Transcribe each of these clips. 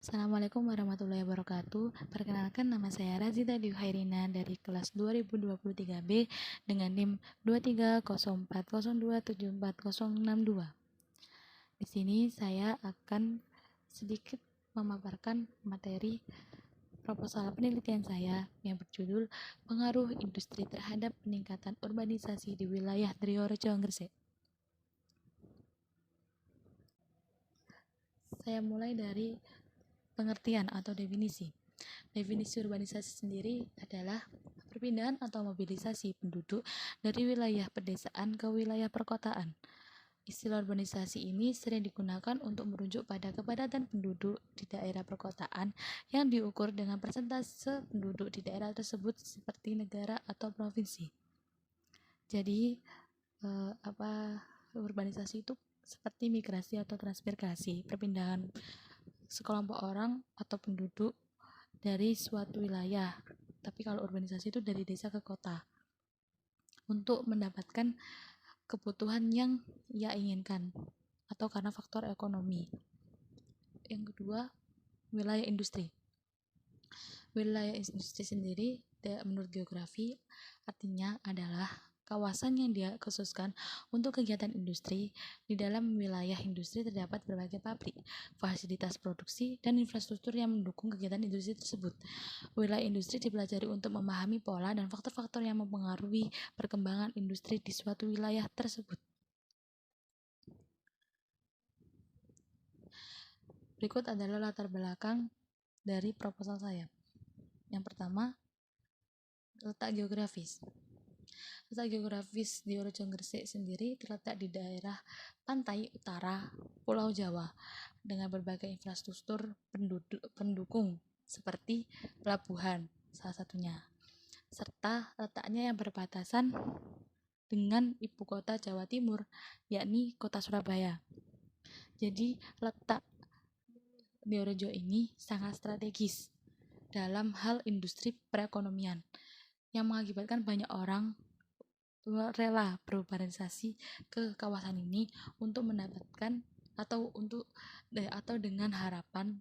Assalamualaikum warahmatullahi wabarakatuh. Perkenalkan, nama saya Razida Diuhairina dari kelas 2023B dengan NIM 230402746062. Di sini saya akan sedikit memaparkan materi proposal penelitian saya yang berjudul Pengaruh Industri Terhadap Peningkatan Urbanisasi di Wilayah Triorejo Gresik. Saya mulai dari pengertian atau definisi. Definisi urbanisasi sendiri adalah perpindahan atau mobilisasi penduduk dari wilayah pedesaan ke wilayah perkotaan. Istilah urbanisasi ini sering digunakan untuk merujuk pada kepadatan penduduk di daerah perkotaan yang diukur dengan persentase penduduk di daerah tersebut seperti negara atau provinsi. Jadi, urbanisasi itu seperti migrasi atau transmigrasi, perpindahan sekelompok orang atau penduduk dari suatu wilayah. Tapi kalau urbanisasi itu dari desa ke kota untuk mendapatkan kebutuhan yang ia inginkan atau karena faktor ekonomi. Yang kedua, wilayah industri. Wilayah industri sendiri menurut geografi artinya adalah kawasan yang dia khususkan untuk kegiatan industri. Di dalam wilayah industri terdapat berbagai pabrik, fasilitas produksi, dan infrastruktur yang mendukung kegiatan industri tersebut. Wilayah industri dipelajari untuk memahami pola dan faktor-faktor yang mempengaruhi perkembangan industri di suatu wilayah tersebut. Berikut adalah latar belakang dari proposal saya. Yang pertama, letak geografis. Letak geografis di Rejo Gresik sendiri terletak di daerah pantai utara Pulau Jawa dengan berbagai infrastruktur pendukung seperti pelabuhan salah satunya, serta letaknya yang berbatasan dengan ibu kota Jawa Timur, yakni kota Surabaya. Jadi letak Diorejo ini sangat strategis dalam hal industri perekonomian yang mengakibatkan banyak orang rela berurbanisasi ke kawasan ini untuk mendapatkan atau dengan harapan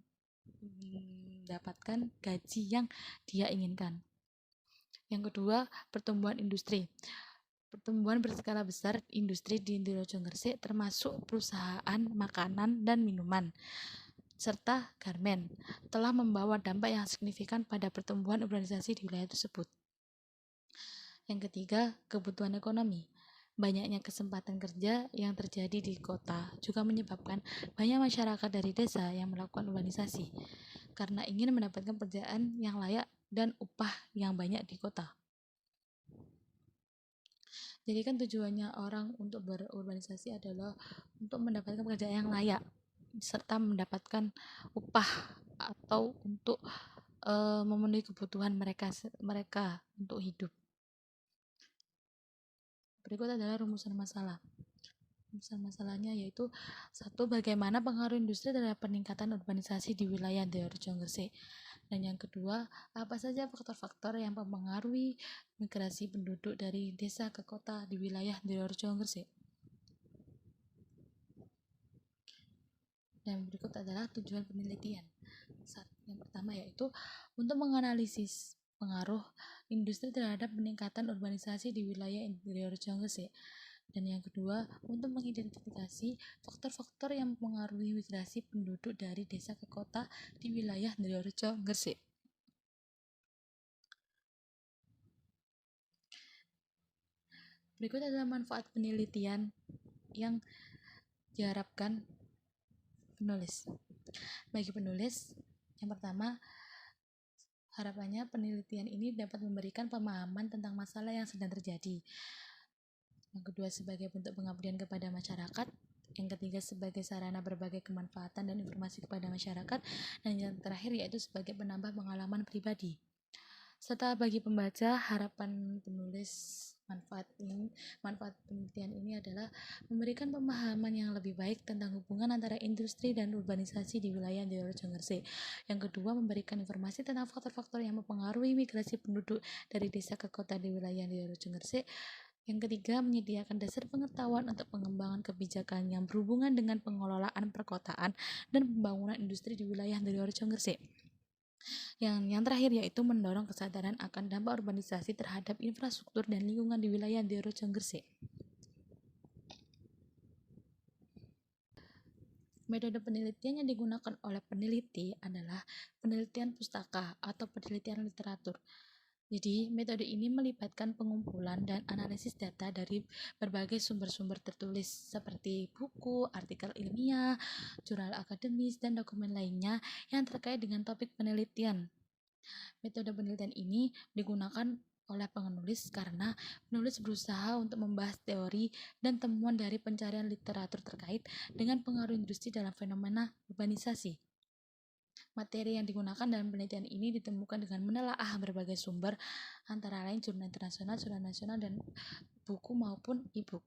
mendapatkan gaji yang dia inginkan. Yang kedua, pertumbuhan industri. Pertumbuhan berskala besar industri di Rejo Gresik termasuk perusahaan makanan dan minuman serta garmen telah membawa dampak yang signifikan pada pertumbuhan urbanisasi di wilayah tersebut. Yang ketiga, kebutuhan ekonomi. Banyaknya kesempatan kerja yang terjadi di kota juga menyebabkan banyak masyarakat dari desa yang melakukan urbanisasi karena ingin mendapatkan pekerjaan yang layak dan upah yang banyak di kota. Jadi kan tujuannya orang untuk berurbanisasi adalah untuk mendapatkan pekerjaan yang layak serta mendapatkan upah atau untuk memenuhi kebutuhan mereka untuk hidup. Berikut adalah rumusan masalah. Rumusan masalahnya yaitu 1. Bagaimana pengaruh industri terhadap peningkatan urbanisasi di wilayah Rejo Gresik. Dan yang kedua, apa saja faktor-faktor yang mempengaruhi migrasi penduduk dari desa ke kota di wilayah Rejo Gresik. Dan berikut adalah tujuan penelitian. Yang pertama yaitu untuk menganalisis pengaruh industri terhadap peningkatan urbanisasi di wilayah Rejo Gresik. Dan yang kedua, untuk mengidentifikasi faktor-faktor yang mempengaruhi migrasi penduduk dari desa ke kota di wilayah Rejo Gresik. Berikut adalah manfaat penelitian yang diharapkan penulis. Bagi penulis, yang pertama, harapannya penelitian ini dapat memberikan pemahaman tentang masalah yang sedang terjadi. Yang kedua, sebagai bentuk pengabdian kepada masyarakat. Yang ketiga, sebagai sarana berbagai kemanfaatan dan informasi kepada masyarakat. Dan yang terakhir yaitu sebagai penambah pengalaman pribadi. Serta bagi pembaca, harapan penulis manfaat penelitian ini adalah memberikan pemahaman yang lebih baik tentang hubungan antara industri dan urbanisasi di wilayah Rejo Gresik. Yang kedua, memberikan informasi tentang faktor-faktor yang mempengaruhi migrasi penduduk dari desa ke kota di wilayah Rejo Gresik. Yang ketiga, menyediakan dasar pengetahuan untuk pengembangan kebijakan yang berhubungan dengan pengelolaan perkotaan dan pembangunan industri di wilayah Diorejo Gresik. Yang terakhir yaitu mendorong kesadaran akan dampak urbanisasi terhadap infrastruktur dan lingkungan di wilayah Diorejo Gresik. Metode penelitian yang digunakan oleh peneliti adalah penelitian pustaka atau penelitian literatur. Jadi, metode ini melibatkan pengumpulan dan analisis data dari berbagai sumber-sumber tertulis seperti buku, artikel ilmiah, jurnal akademis, dan dokumen lainnya yang terkait dengan topik penelitian. Metode penelitian ini digunakan oleh penulis karena penulis berusaha untuk membahas teori dan temuan dari pencarian literatur terkait dengan pengaruh industri dalam fenomena urbanisasi. Materi yang digunakan dalam penelitian ini ditemukan dengan menelaah berbagai sumber, antara lain jurnal internasional, jurnal nasional, dan buku maupun e-book.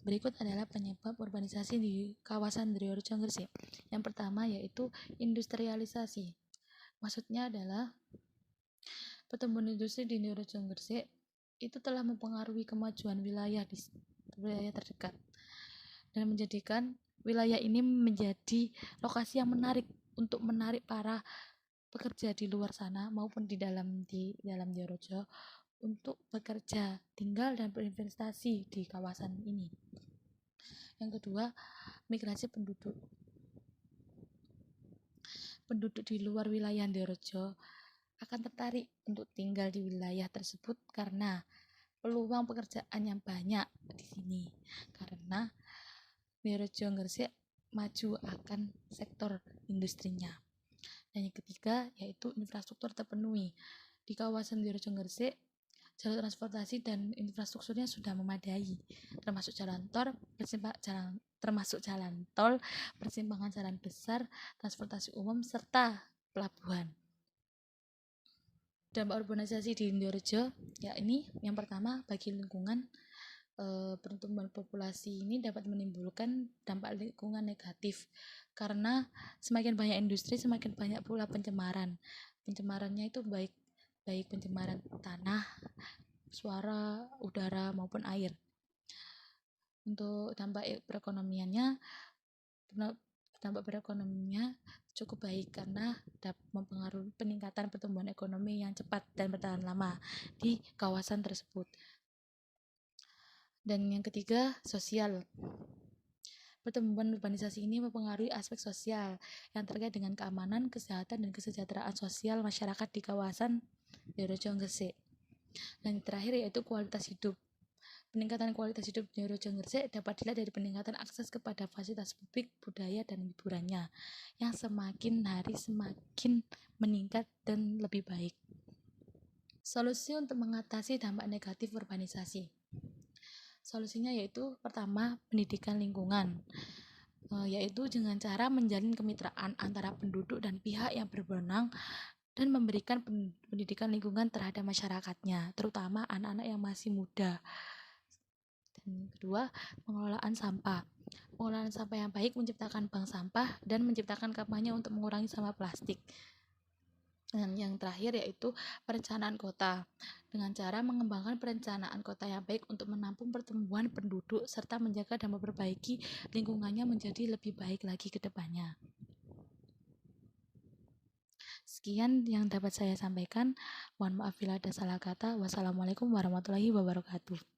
Berikut adalah penyebab urbanisasi di kawasan Diorejo Gresik. Yang pertama yaitu industrialisasi. Maksudnya adalah pertumbuhan industri di Diorejo Gresik itu telah mempengaruhi kemajuan wilayah terdekat dan menjadikan wilayah ini menjadi lokasi yang menarik untuk menarik para pekerja di luar sana maupun di dalam Diorejo untuk bekerja, tinggal, dan berinvestasi di kawasan ini. Yang kedua, migrasi penduduk. Penduduk di luar wilayah Diorejo akan tertarik untuk tinggal di wilayah tersebut karena peluang pekerjaan yang banyak di sini. Karena Diorejo Gresik maju akan sektor industrinya. Dan yang ketiga yaitu infrastruktur terpenuhi. Di kawasan Diorejo Gresik, jalur transportasi dan infrastrukturnya sudah memadai, termasuk jalan tol, persimpangan jalan besar, transportasi umum, serta pelabuhan. Dampak urbanisasi di Diorejo, yakni yang pertama bagi lingkungan, pertumbuhan populasi ini dapat menimbulkan dampak lingkungan negatif karena semakin banyak industri semakin banyak pula pencemarannya itu baik pencemaran tanah, suara, udara maupun air. Untuk dampak perekonomiannya cukup baik karena dapat mempengaruhi peningkatan pertumbuhan ekonomi yang cepat dan bertahan lama di kawasan tersebut. Dan yang ketiga, sosial. Pertumbuhan urbanisasi ini mempengaruhi aspek sosial yang terkait dengan keamanan, kesehatan, dan kesejahteraan sosial masyarakat di kawasan Diorejo Gresik. Dan yang terakhir yaitu kualitas hidup. Peningkatan kualitas hidup Diorejo Gresik dapat dilihat dari peningkatan akses kepada fasilitas publik, budaya, dan hiburannya yang semakin hari semakin meningkat dan lebih baik. Solusi untuk mengatasi dampak negatif urbanisasi. Solusinya yaitu pertama, pendidikan lingkungan, yaitu dengan cara menjalin kemitraan antara penduduk dan pihak yang berwenang dan memberikan pendidikan lingkungan terhadap masyarakatnya, terutama anak-anak yang masih muda. Dan kedua, pengelolaan sampah. Pengelolaan sampah yang baik menciptakan bank sampah dan menciptakan kampanye untuk mengurangi sampah plastik. Dan yang terakhir yaitu perencanaan kota, dengan cara mengembangkan perencanaan kota yang baik untuk menampung pertumbuhan penduduk serta menjaga dan memperbaiki lingkungannya menjadi lebih baik lagi ke depannya. Sekian yang dapat saya sampaikan. Mohon maaf bila ada salah kata. Wassalamualaikum warahmatullahi wabarakatuh.